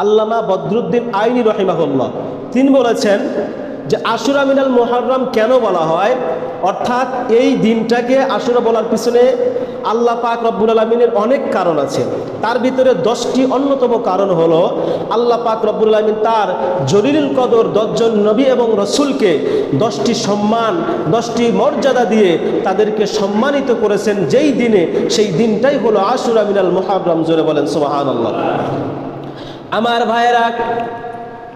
আল্লামা বদরুদ্দিন আইনি রহিমাহুল্লাহ তিনি বলেছেন যে আশুরা মিনাল মুহররম কেন বলা হয়, অর্থাৎ এই দিনটাকে আশুরা বলার পিছনে আল্লাহ পাক রব্বুল আলামিনের অনেক কারণ আছে। তার ভিতরে 10টি অন্যতম কারণ হলো আল্লাহ পাক রব্বুল আলামিন তার জলিলুল কদর 10 জন নবী এবং রসুলকে 10টি সম্মান 10টি মর্যাদা দিয়ে তাদেরকে সম্মানিত করেছেন যেই দিনে, সেই দিনটাই হলো আশুরা মিনাল মুহররম। জোরে বলেন সুবহানাল্লাহ। আমার ভাইয়েরা,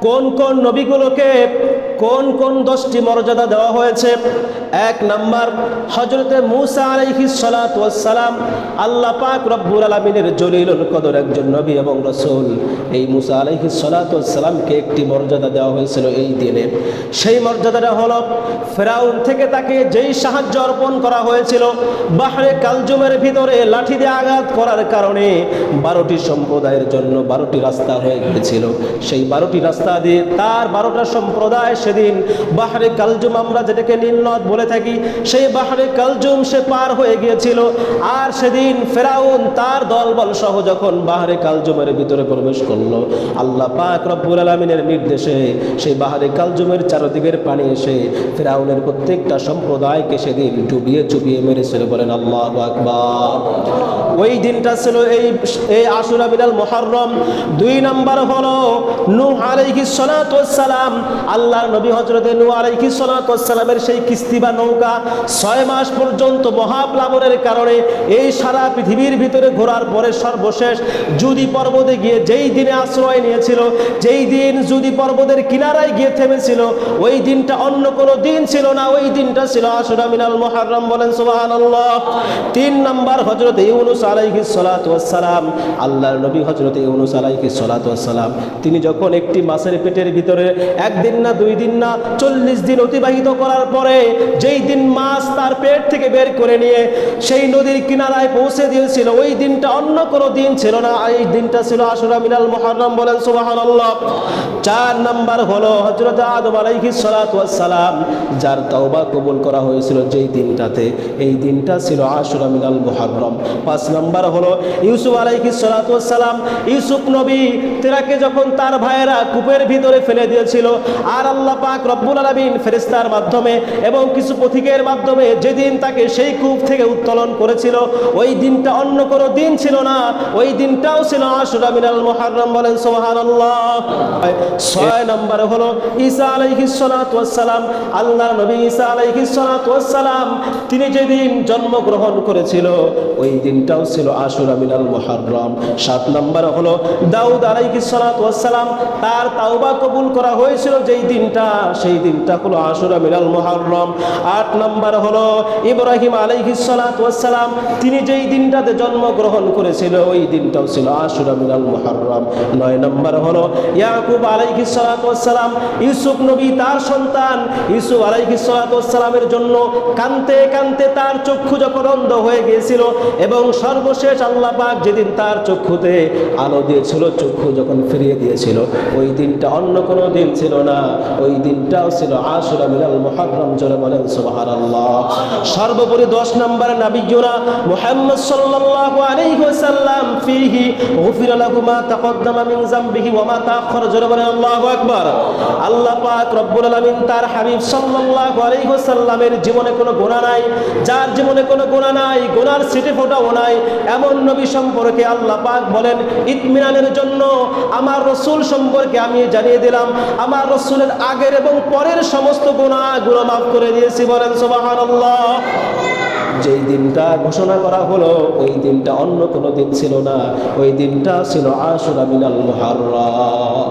কোন কোন নবীগুলোকে কোন কোন 10টি মর্যাদা দেওয়া হয়েছে? 1 নাম্বার, হযরতে মূসা আলাইহিস সালাতু ওয়াস সালাম আল্লাহ পাক রব্বুল আলামিনের জলিলুল কদর একজন নবী এবং রাসূল। এই মূসা আলাইহিস সালাতু ওয়াস সালামকে একটি মর্যাদা দেওয়া হয়েছিল এই দিনে। সেই মর্যাদাটা হলো ফেরাউন থেকে তাকে যেই সাহায্য অর্পণ করা হয়েছিল, বাহরে কালজুমের ভিতরে লাঠি দিয়ে আঘাত করার কারণে 12টি সম্প্রদায়ের জন্য 12টি রাস্তা হয়ে গিয়েছিল। সেই 12টি রাস্তা দিয়ে তার 12টা সম্প্রদায় সেদিন বাহরে কালজুম, আমরা যেটাকে নীল নদ বলে থাকি, সেই বাহরে কালজুম সে পার হয়ে গিয়েছিল। আর সেদিন ফেরাউন তার দলবল সহ যখন বাহরে কালজুমের ভিতরে প্রবেশ করলো, আল্লাহ পাক রব্বুল আলামিনের নির্দেশে সেই বাহরে কালজুমের চারদিকের পানি এসে ফেরাউনের প্রত্যেকটা সম্প্রদায়কে সেদিন ডুবিয়ে চুবিয়ে মেরেছিল। বলেন আল্লাহু আকবার। ওই দিনটা ছিল এই আশুরা মিনাল মুহররম। 2 নাম্বার হলো নূহ আলাইহিস সালাতু ওয়াস সালাম, আল্লাহর নবী হযরতে নূহ আলাইহিস সালাতু ওয়াস সালামের সেই কিস্তি বা নৌকা 6 মাস পর্যন্ত মহাপ্লাবনের কারণে এই সারা পৃথিবীর ভিতরে ঘোরার পরে সর্বশেষ জুদি পর্বতে গিয়ে যেই দিনে আশ্রয় নিয়েছিল, যেই দিন জুদি পর্বতের কিনারায় গিয়ে থেমেছিল, ওই দিনটা অন্য কোনো দিন ছিল না, ওই দিনটা ছিল আশুরা মিনাল মুহররম। বলেন সুবহানাল্লাহ। 3 নাম্বার, হযরতে ইউনূস আলাইহিস সালাতু ওয়াস সালাম, আল্লাহর নবী হযরতে ইউনূস আলাইহিস সালাতু ওয়াস সালাম তিনি যখন একটি মাছের পেটের ভিতরে 1 দিন না 2 দিন না 40 দিন অতিবাহিত করার পরে যেই দিন মাছ তার পেট থেকে বের করে নিয়ে সেই নদীর কিনারায় পৌঁছে দিয়েছিল, ওই দিনটা অন্য কোনো দিন ছিল না, এই দিনটা ছিল আশুরা মিনাল মুহররম। বলেন সুবহানাল্লাহ। 4 নাম্বার হলো হযরত আদম আলাইহিস সালাতু ওয়াস সালাম, যার তওবা কবুল করা হয়েছিল যেই দিনটাতে, এই দিনটা ছিল আশুরা মিনাল মুহররম। 5 নাম্বার হলো ইউসুফ আলাইহিস সালাতু ওয়াস সালাম, ইউসুফ নবী তেরাকে যখন তার ভাইয়েরা কূপের ভিতরে ফেলে দিয়েছিল, আর আল্লাহ পাক রব্বুল আলামিন ফেরেশতার মাধ্যমে এবং কিছু পথিকের মাধ্যমে যেদিন তাকে সেই কূপ থেকে উত্তোলন করেছিল, ওই দিনটা অন্য কোনো দিন ছিল না, ওই দিনটাও ছিল আশুরা মিনাল মুহররম। বলেন সুবহানাল্লাহ। 6 নম্বরে হলো ঈসা আলাইহিস সালাতু ওয়াস সালাম, আল্লাহর নবী ঈসা আলাইহিস সালাতু ওয়াস সালাম তিনি যেদিন জন্মগ্রহণ করেছিল, ওই দিনটাও ছিল আশুরা মিনাল মুহররম। 7 নম্বরে হলো দাউদ আলাইহিস সালাতু ওয়াস সালাম, তার তাওবা কবুল করা হয়েছিল যেই দিনটা, সেই দিনটা হলো আশুরা মিনাল মুহররম। 8 নম্বর হলো ইব্রাহিম আলাইহিস সালাতু ওয়াস সালাম, তিনি যেই দিনটাতে জন্মগ্রহণ করেছিল, ওই দিনটাও ছিল আশুরা মিনাল মুহররম। 9 নম্বর হলো ইয়াকুব আলাইহিস সালাতু ওয়াস সালাম, ইউসুফ নবী তার সন্তান ইউসুফ আলাইহিস সালাতু ওয়াস সালামের জন্য কাঁদতে কাঁদতে তার চক্ষু যখন অন্ধ হয়ে গিয়েছিল, এবং সর্বশেষ আল্লাহ পাক যেদিন তার চক্ষুতে আলো দিয়েছিল, চক্ষু যখন ফিরিয়ে দিয়েছিল, ওই দিনটা অন্য কোনো দিন ছিল না, ওই দিনটাও ছিল আশুরা মিনাল মুহররম। জোরে বলেন সুবহানাল্লাহ। সর্বোপরি 10 নম্বর, নবিয়ুনা মুহাম্মদ সাল্লাল্লাহু আলাইহি ওয়াসাল্লাম ফিহি গুফিরা লাহু মা তাকদ্দামা মিন যামবিহি ওয়া মা তাআখার। জোরে বলেন আল্লাহু আকবার। আল্লাহ পাক রব্বুল আলামিন তার হাবিব সাল্লাল্লাহু আলাইহি ওয়াসাল্লামের জীবনে কোনো গুনাহ নাই, যার জীবনে কোনো গুনাহ নাই, গুনার ছিটে ফোঁটাও নাই, এমন নবী সম্পর্কে আল্লাহ পাক বলেন ইতমিনানের জন্য আমার রাসূল সম্পর্কে আমি জানিয়ে দিলাম, আমার রাসূলের আগের এবং পরের সমস্ত গুনাহগুলো মাফ করে দিয়েছি। বলেন সুবহানাল্লাহ। যেই দিনটা ঘোষণা করা হলো, ওই দিনটা অন্য কোনো দিন ছিল না, ওই দিনটা ছিল আশুরা মিনাল মুহররম।